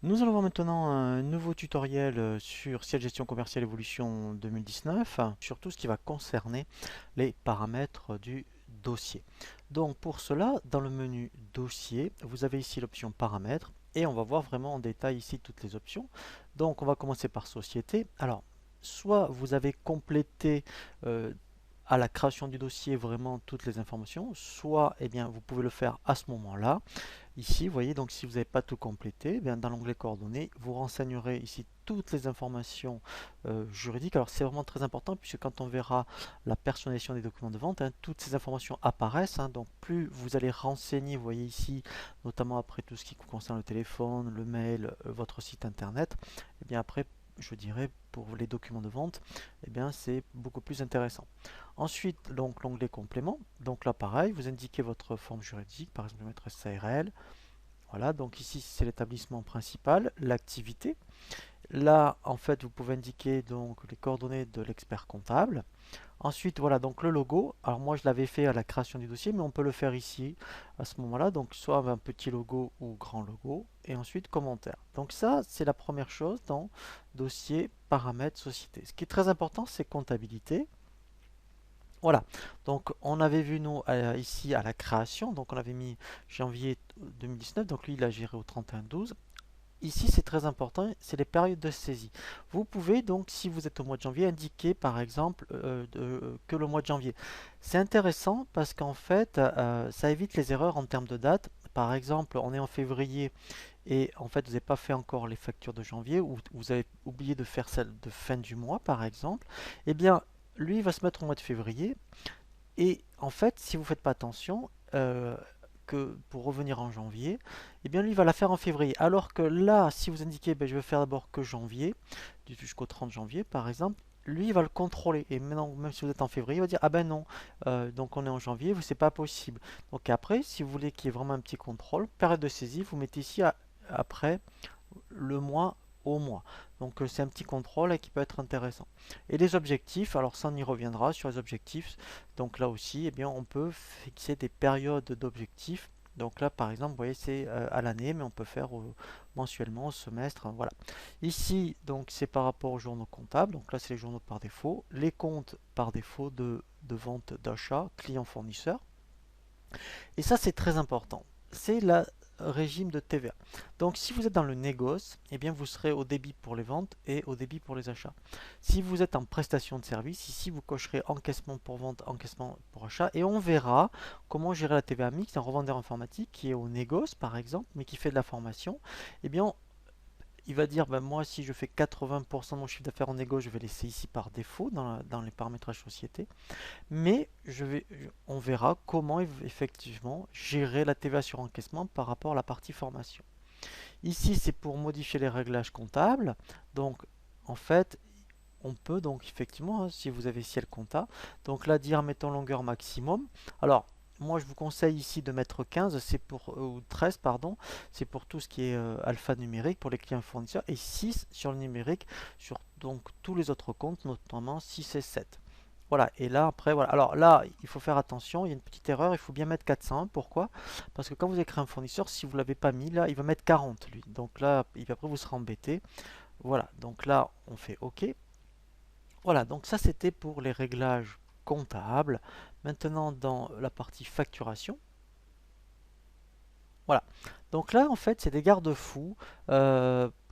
Nous allons voir maintenant un nouveau tutoriel sur Ciel Gestion Commerciale Évolution 2019, sur tout ce qui va concerner les paramètres du dossier. Donc pour cela, dans le menu Dossier, vous avez ici l'option Paramètres et on va voir vraiment en détail ici toutes les options. Donc on va commencer par Société. Alors, soit vous avez complété à la création du dossier vraiment toutes les informations, soit eh bien, vous pouvez le faire à ce moment-là. Ici, vous voyez, donc si vous n'avez pas tout complété, eh bien, dans l'onglet coordonnées, vous renseignerez ici toutes les informations juridiques. Alors c'est vraiment très important puisque quand on verra la personnalisation des documents de vente, toutes ces informations apparaissent. Donc plus vous allez renseigner, vous voyez ici, notamment après tout ce qui concerne le téléphone, le mail, votre site internet, et bien après, je dirais pour les documents de vente, eh bien c'est beaucoup plus intéressant. Ensuite, donc l'onglet complément. Donc là, pareil, vous indiquez votre forme juridique, par exemple, je vais mettre SARL. Voilà, donc ici c'est l'établissement principal, l'activité. Là, en fait, vous pouvez indiquer donc les coordonnées de l'expert comptable. Ensuite, voilà, donc le logo. Alors moi, je l'avais fait à la création du dossier, mais on peut le faire ici, à ce moment-là. Donc soit un petit logo ou grand logo. Et ensuite, commentaire. Donc ça, c'est la première chose dans dossier, paramètres, société. Ce qui est très important, c'est comptabilité. Voilà, donc on avait vu nous ici à la création, donc on avait mis janvier 2019, donc lui il a géré au 31/12. Ici c'est très important, c'est les périodes de saisie. Vous pouvez donc, si vous êtes au mois de janvier, indiquer par exemple que le mois de janvier. C'est intéressant parce qu'en fait ça évite les erreurs en termes de date. Par exemple, on est en février et en fait vous n'avez pas fait encore les factures de janvier ou vous avez oublié de faire celle de fin du mois par exemple. Eh bien, lui il va se mettre au mois de février et en fait, si vous ne faites pas attention, que pour revenir en janvier, eh bien lui il va la faire en février. Alors que là, si vous indiquez ben, je vais faire d'abord que janvier, jusqu'au 30 janvier par exemple, lui il va le contrôler. Et maintenant, même si vous êtes en février, il va dire ah ben non, donc on est en janvier, c'est pas possible. Donc après, si vous voulez qu'il y ait vraiment un petit contrôle, période de saisie, vous mettez ici après le mois au mois. Donc c'est un petit contrôle qui peut être intéressant. Et les objectifs, alors ça on y reviendra sur les objectifs. Donc là aussi, eh bien, on peut fixer des périodes d'objectifs. Donc là par exemple, vous voyez c'est à l'année, mais on peut faire mensuellement, au semestre, voilà. Ici, donc c'est par rapport aux journaux comptables. Donc là c'est les journaux par défaut. Les comptes par défaut de vente d'achat, client-fournisseur. Et ça, c'est très important. C'est le régime de TVA. Donc, si vous êtes dans le négoce, eh bien, vous serez au débit pour les ventes et au débit pour les achats. Si vous êtes en prestation de service, ici, vous cocherez encaissement pour vente, encaissement pour achat. Et on verra comment gérer la TVA mixte. Un revendeur informatique qui est au négoce, par exemple, mais qui fait de la formation. Eh bien, il va dire ben moi si je fais 80% de mon chiffre d'affaires en négo, je vais laisser ici par défaut dans les paramétrages société. Mais on verra comment effectivement gérer la TVA sur encaissement par rapport à la partie formation. Ici, c'est pour modifier les réglages comptables. Donc, en fait, on peut donc effectivement, si vous avez ciel compta, donc là dire mettons longueur maximum. Alors, moi je vous conseille ici de mettre 15, c'est pour ou 13 pardon, c'est pour tout ce qui est alphanumérique pour les clients fournisseurs et 6 sur le numérique sur donc tous les autres comptes, notamment 6 et 7. Voilà, et là après, voilà. Alors là, il faut faire attention, il y a une petite erreur, il faut bien mettre 401. Pourquoi? Parce que quand vous écrivez un fournisseur, si vous ne l'avez pas mis là, il va mettre 40 lui. Donc là, et puis après vous serez embêté. Voilà, donc là, on fait OK. Voilà, donc ça c'était pour les réglages comptables. Maintenant, dans la partie facturation, voilà. Donc là, en fait, c'est des garde-fous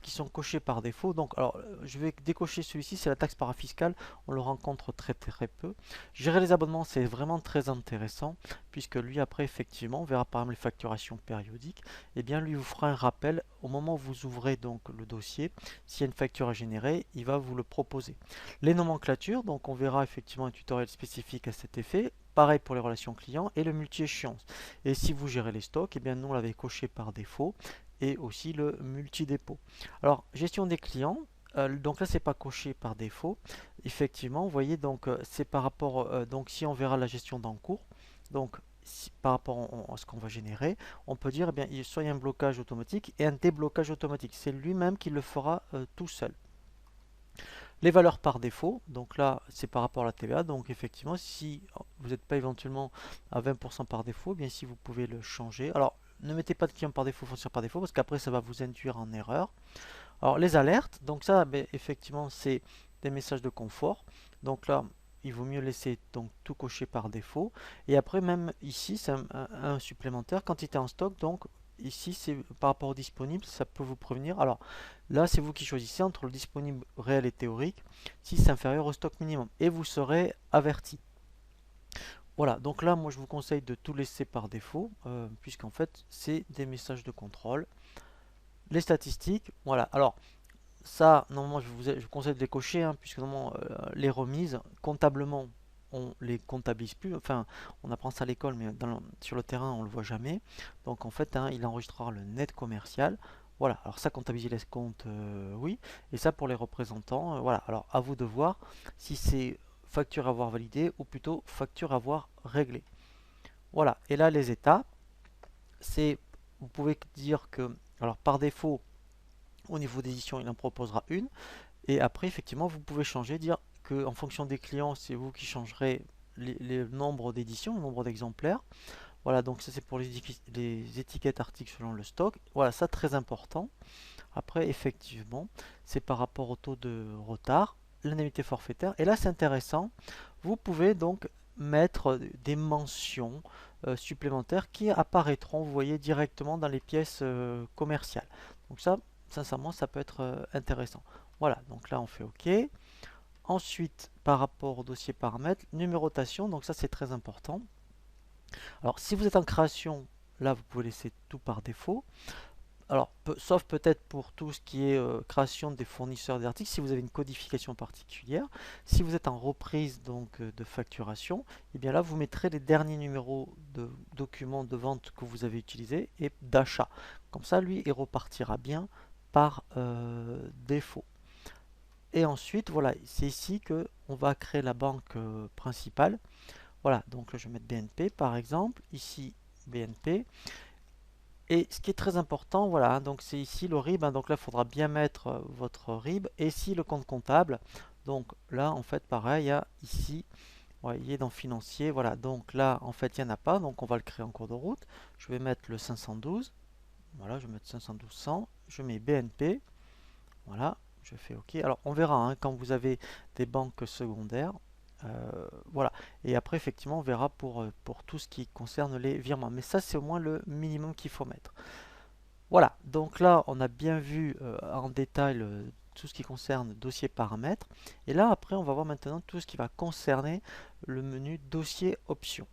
qui sont cochés par défaut. Donc, alors, je vais décocher celui-ci, c'est la taxe parafiscale. On le rencontre très très peu. Gérer les abonnements, c'est vraiment très intéressant, puisque lui, après, effectivement, on verra par exemple les facturations périodiques. Et bien, lui vous fera un rappel au moment où vous ouvrez donc le dossier. S'il y a une facture à générer, il va vous le proposer. Les nomenclatures, donc on verra effectivement un tutoriel spécifique à cet effet. Pareil pour les relations clients et le multi-échéance. Et si vous gérez les stocks, eh bien nous on l'avait coché par défaut et aussi le multi-dépôt. Alors, gestion des clients, donc là c'est pas coché par défaut. Effectivement, vous voyez, donc c'est par rapport, donc si on verra la gestion d'encours, donc par rapport à ce qu'on va générer, on peut dire, eh bien, il soit un blocage automatique et un déblocage automatique. C'est lui-même qui le fera tout seul. Les valeurs par défaut, donc là c'est par rapport à la TVA, donc effectivement si vous n'êtes pas éventuellement à 20% par défaut, bien si vous pouvez le changer. Alors ne mettez pas de client par défaut, fournisseur par défaut, parce qu'après ça va vous induire en erreur. Alors les alertes, donc ça, ben, effectivement, c'est des messages de confort. Donc là, il vaut mieux laisser donc tout cocher par défaut. Et après, même ici, c'est un supplémentaire, quantité en stock. Donc ici, c'est par rapport au disponible, ça peut vous prévenir. Alors là, c'est vous qui choisissez entre le disponible réel et théorique, si c'est inférieur au stock minimum. Et vous serez averti. Voilà, donc là, moi, je vous conseille de tout laisser par défaut, puisqu'en fait, c'est des messages de contrôle. Les statistiques, voilà. Alors, ça, normalement, je vous conseille de les cocher, hein, puisque normalement, les remises, comptablement, on les comptabilise plus. Enfin, on apprend ça à l'école, mais sur le terrain, on le voit jamais. Donc, en fait, hein, il enregistrera le net commercial. Voilà, alors ça, comptabiliser les comptes, oui. Et ça, pour les représentants, voilà. Alors, à vous de voir si c'est facture à avoir validée ou plutôt facture à avoir réglée. Voilà, et là, les étapes, c'est, vous pouvez dire que, alors par défaut, au niveau d'édition, il en proposera une. Et après, effectivement, vous pouvez changer, dire que en fonction des clients, c'est vous qui changerez les nombres d'éditions, le nombre d'exemplaires. Voilà, donc ça c'est pour les étiquettes articles selon le stock. Voilà, ça très important. Après, effectivement, c'est par rapport au taux de retard, l'indemnité forfaitaire. Et là, c'est intéressant. Vous pouvez donc mettre des mentions supplémentaires qui apparaîtront, vous voyez, directement dans les pièces commerciales. Donc ça, sincèrement, ça peut être intéressant. Voilà, donc là, on fait OK. Ensuite, par rapport au dossier paramètres, numérotation, donc ça, c'est très important. Alors, si vous êtes en création, là, vous pouvez laisser tout par défaut. Alors, sauf peut-être pour tout ce qui est création des fournisseurs d'articles, si vous avez une codification particulière. Si vous êtes en reprise donc de facturation, et eh bien là vous mettrez les derniers numéros de documents de vente que vous avez utilisés et d'achat. Comme ça, lui, il repartira bien par défaut. Et ensuite, voilà, c'est ici que on va créer la banque principale. Voilà, donc là, je vais mettre BNP par exemple, ici BNP. Et ce qui est très important, voilà, hein, donc c'est ici le RIB, hein, donc là il faudra bien mettre votre RIB, et ici le compte comptable, donc là en fait pareil, il y a ici, vous voyez dans financier, voilà, donc là en fait il n'y en a pas, donc on va le créer en cours de route, je vais mettre le 512, voilà, je vais mettre 512 100, je mets BNP, voilà, je fais OK, alors on verra hein, quand vous avez des banques secondaires, voilà, et après effectivement on verra pour tout ce qui concerne les virements, mais ça c'est au moins le minimum qu'il faut mettre. Voilà, donc là on a bien vu en détail tout ce qui concerne dossier paramètres. Et là après on va voir maintenant tout ce qui va concerner le menu dossier options.